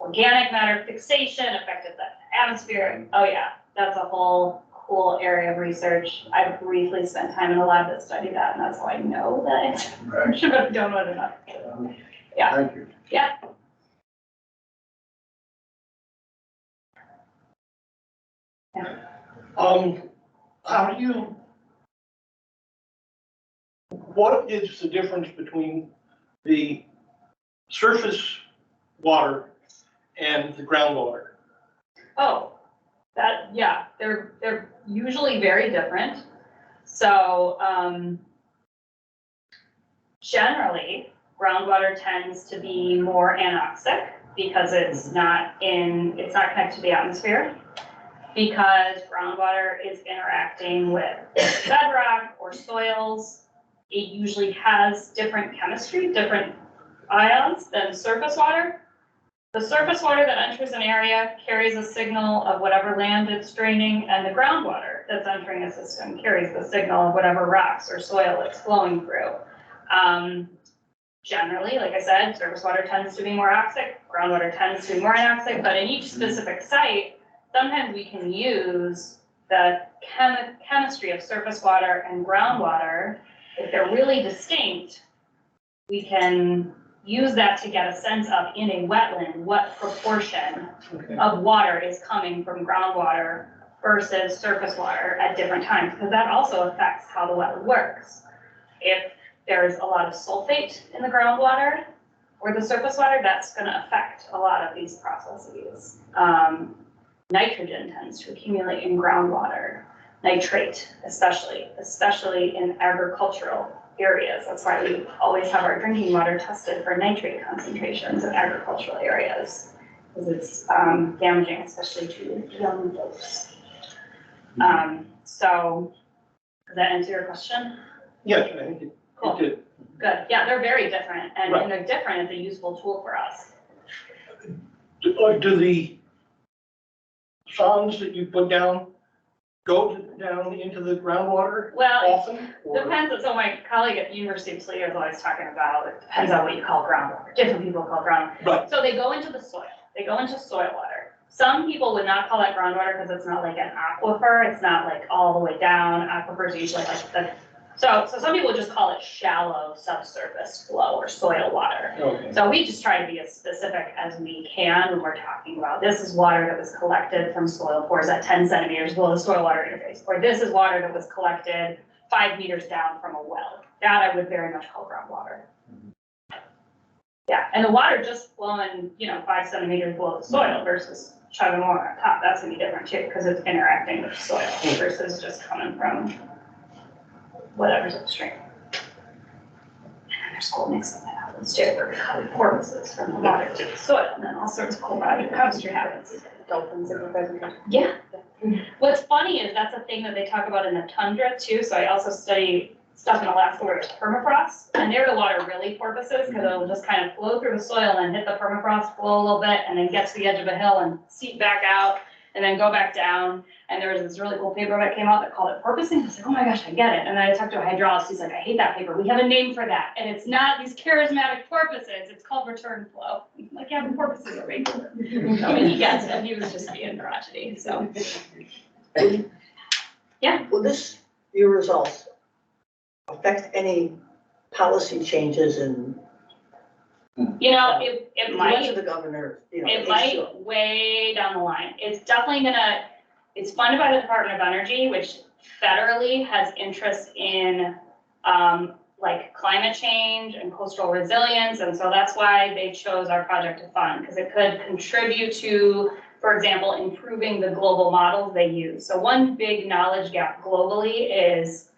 organic matter fixation affected the atmosphere. Oh yeah, that's a whole cool area of research. I briefly spent time in a lab that studied that, and that's how I know that I should have done it enough. Yeah. Thank you. Yeah. How do you, what is the difference between the surface water and the groundwater? Oh, yeah, they're usually very different. So, generally, groundwater tends to be more anoxic because it's not connected to the atmosphere. Because groundwater is interacting with bedrock or soils, it usually has different chemistry, different ions than surface water. The surface water that enters an area carries a signal of whatever land it's draining, and the groundwater that's entering a system carries the signal of whatever rocks or soil it's flowing through. Generally, like I said, surface water tends to be more oxic, groundwater tends to be more anoxic, but in each specific site, sometimes we can use the chemistry of surface water and groundwater. If they're really distinct, we can use that to get a sense of, in a wetland, what proportion of water is coming from groundwater versus surface water at different times, because that also affects how the wetland works. If there's a lot of sulfate in the groundwater or the surface water, that's going to affect a lot of these processes. Nitrogen tends to accumulate in groundwater, nitrate especially in agricultural areas. That's why we always have our drinking water tested for nitrate concentrations in agricultural areas, because it's damaging, especially to young folks. So, does that answer your question? Yes, I think Cool. it did. Good. Yeah, they're very different, and Right. when they're different, it's a useful tool for us. Do the sondes that you put down go down into the groundwater Well, often? Or- depends. So my colleague at the University of Toledo is always talking about, it depends on what you call groundwater. Different people call groundwater. Right. So they go into the soil. They go into soil water. Some people would not call that groundwater because it's not like an aquifer. It's not like all the way down. Aquifers are usually like the, so some people just call it shallow subsurface flow or soil water. Okay. So we just try to be as specific as we can when we're talking about, this is water that was collected from soil pores at 10 centimeters below the soil water interface, or this is water that was collected 5 meters down from a well. That I would very much call groundwater. Yeah, and the water just flowing, 5 centimeters below the soil versus chugging water on top, that's gonna be different too, because it's interacting with the soil versus just coming from whatever's upstream. There's cool mix-up that happens too, where porpoises from the water to the soil, and then all sorts of cool biochemistry happens. Dolphins in the presentation. Yeah. What's funny is that's a thing that they talk about in the tundra too, so I also study stuff in Alaska where there's permafrost, and there the water really porpoises, because it'll just kind of flow through the soil and hit the permafrost, flow a little bit, and then get to the edge of a hill and seep back out, and then go back down. And there was this really cool paper that came out that called it porpoising. I was like, oh my gosh, I get it. And then I talked to a hydrologist, he's like, I hate that paper. We have a name for that. And it's not these charismatic porpoises, it's called return flow. I'm like, yeah, but porpoises are regular. So he gets it, he was just being crotchety, so. Yeah. Will your results affect any policy changes in, It you might. went to the governor, It might way down the line. It's definitely it's funded by the Department of Energy, which federally has interest in, like climate change and coastal resilience. And so that's why they chose our project to fund, because it could contribute to, for example, improving the global models they use. So one big knowledge gap globally is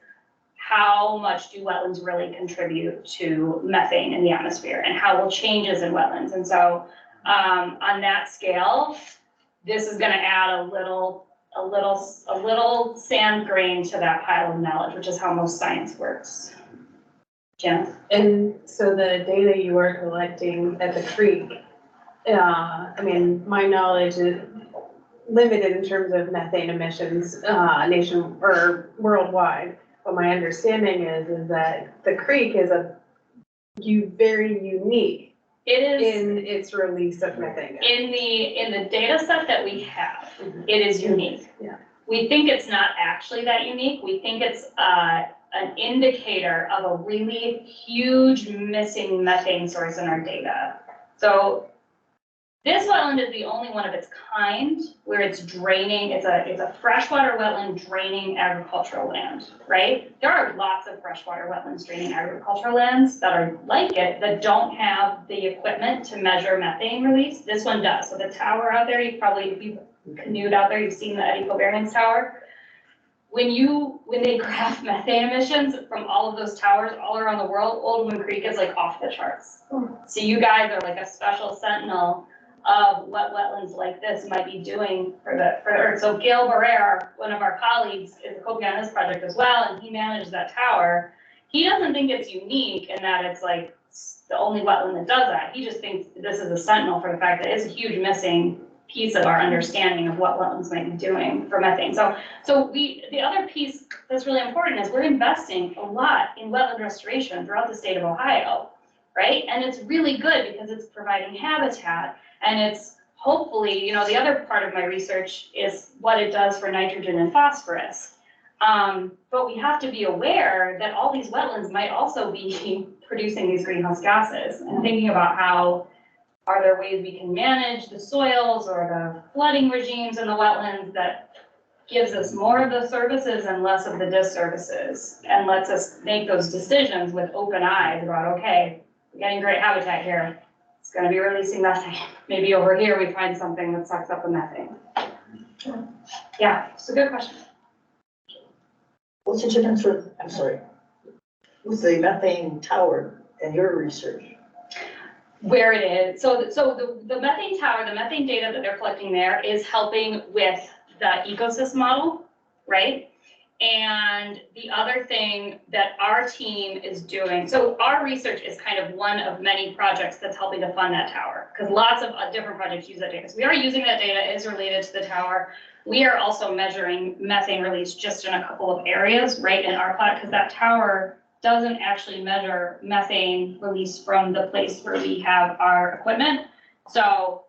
how much do wetlands really contribute to methane in the atmosphere, and how will changes in wetlands? And so on that scale, this is going to add a little sand grain to that pile of knowledge, which is how most science works. Jen? And so the data you are collecting at the creek, I mean, my knowledge is limited in terms of methane emissions, nation or worldwide. But my understanding is that the creek is very unique It is in its release of methane. in the data set that we have, it is unique. Yeah. We think it's not actually that unique. We think it's an indicator of a really huge missing methane source in our data. So this wetland is the only one of its kind where it's draining, it's a freshwater wetland draining agricultural land, right? There are lots of freshwater wetlands draining agricultural lands that are like it, that don't have the equipment to measure methane release. This one does. So the tower out there, if you canoed out there, you've seen the Eddy Covariance Tower. When they graph methane emissions from all of those towers all around the world, Old Woman Creek is like off the charts. So you guys are like a special sentinel of what wetlands like this might be doing so Gail Barrere, one of our colleagues, is a co-PI on this project as well, and he managed that tower. He doesn't think it's unique in that it's like the only wetland that does that. He just thinks this is a sentinel for the fact that it's a huge missing piece of our understanding of what wetlands might be doing for methane. So the other piece that's really important is we're investing a lot in wetland restoration throughout the state of Ohio, right? And it's really good because it's providing habitat, and it's hopefully, the other part of my research is what it does for nitrogen and phosphorus. But we have to be aware that all these wetlands might also be producing these greenhouse gases, and thinking about how are there ways we can manage the soils or the flooding regimes in the wetlands that gives us more of the services and less of the disservices, and lets us make those decisions with open eyes about, okay, we're getting great habitat here. It's going to be releasing methane. Maybe over here we find something that sucks up the methane. Yeah, it's a good question. What's the difference with the methane tower and your research? Where it is, so the methane tower, the methane data that they're collecting there is helping with the ecosystem model, right? And the other thing that our team is doing, so our research is kind of one of many projects that's helping to fund that tower, because lots of different projects use that data. So we are using that data, it is related to the tower. We are also measuring methane release just in a couple of areas, right, in our plot, because that tower doesn't actually measure methane release from the place where we have our equipment. So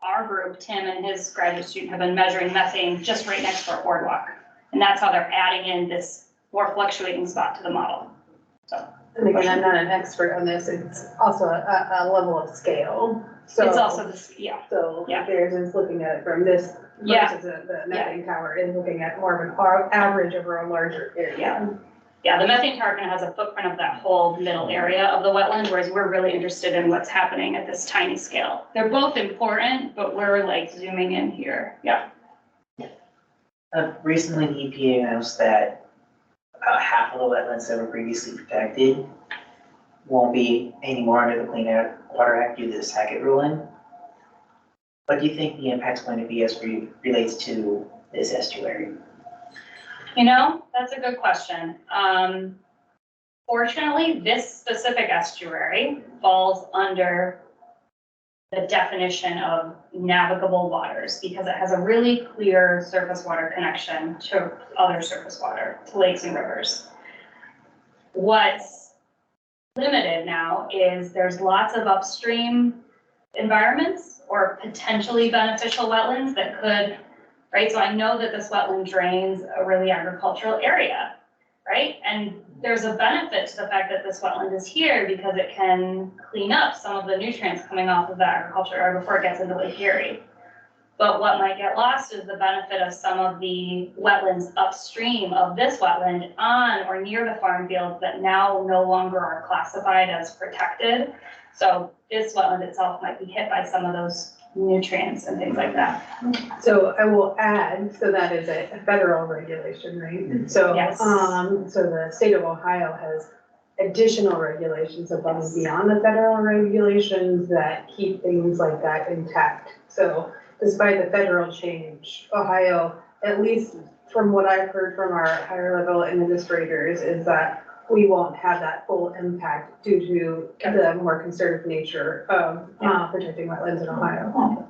our group, Tim and his graduate student, have been measuring methane just right next to our boardwalk. And that's how they're adding in this more fluctuating spot to the model. So. And again, I'm not an expert on this, it's also a level of scale. So It's also this, yeah. So Yeah. theirs is looking at it from this Yeah. versus the methane tower is looking at more of an average over a larger area. Yeah, the methane tower kind of has a footprint of that whole middle area of the wetland, whereas we're really interested in what's happening at this tiny scale. They're both important, but we're like zooming in here. Yeah. Recently, the EPA announced that about half of the wetlands that were previously protected won't be anymore under the Clean Water Act due to the Sackett ruling. What do you think the impact's going to be as it relates to this estuary? That's a good question. Fortunately, this specific estuary falls under the definition of navigable waters because it has a really clear surface water connection to other surface water, to lakes and rivers. What's limited now is there's lots of upstream environments or potentially beneficial wetlands that could, right? So I know that this wetland drains a really agricultural area, right? And there's a benefit to the fact that this wetland is here because it can clean up some of the nutrients coming off of the agriculture area before it gets into Lake Erie. But what might get lost is the benefit of some of the wetlands upstream of this wetland on or near the farm fields that now no longer are classified as protected. So this wetland itself might be hit by some of those nutrients and things like that. So I will add, so that is a federal regulation, right? So, Yes. so the state of Ohio has additional regulations above and beyond the federal regulations that keep things like that intact. So despite the federal change, Ohio, at least from what I've heard from our higher level administrators, is that we won't have that full impact due to the more conservative nature of protecting wetlands in Ohio.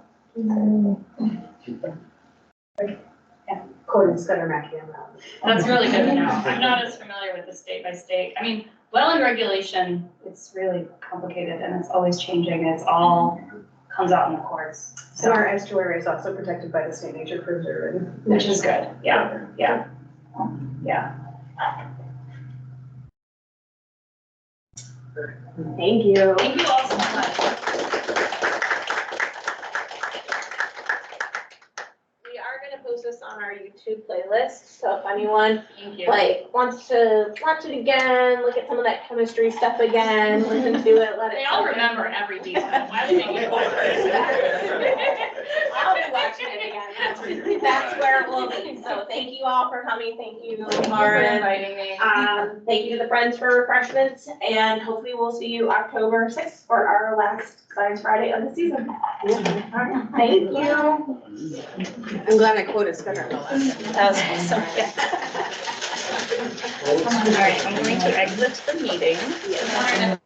According to Scudder Mackie on that. That's really good to know. I'm not as familiar with the state by state. I mean, wetland regulation, it's really complicated and it's always changing. It's all comes out in the courts. So our estuary is also protected by the state nature preserve. Which is good. Yeah, yeah. Yeah. Thank you. Thank you all so much. We are gonna post this on our YouTube playlist, so if anyone Thank you. wants to watch it again, look at some of that chemistry stuff again, listen to it, let it. They all remember every detail. Why do they get I'll be watching it again. That's where it will be. So thank you all for coming. Thank you, for Lauren. inviting me. Thank you to the friends for refreshments, and hopefully we'll see you October 6th for our last Science Friday of the season. All right. Thank you. I'm glad I quoted Scudder on the last. That was awesome. All right, I'm going to exit the meeting.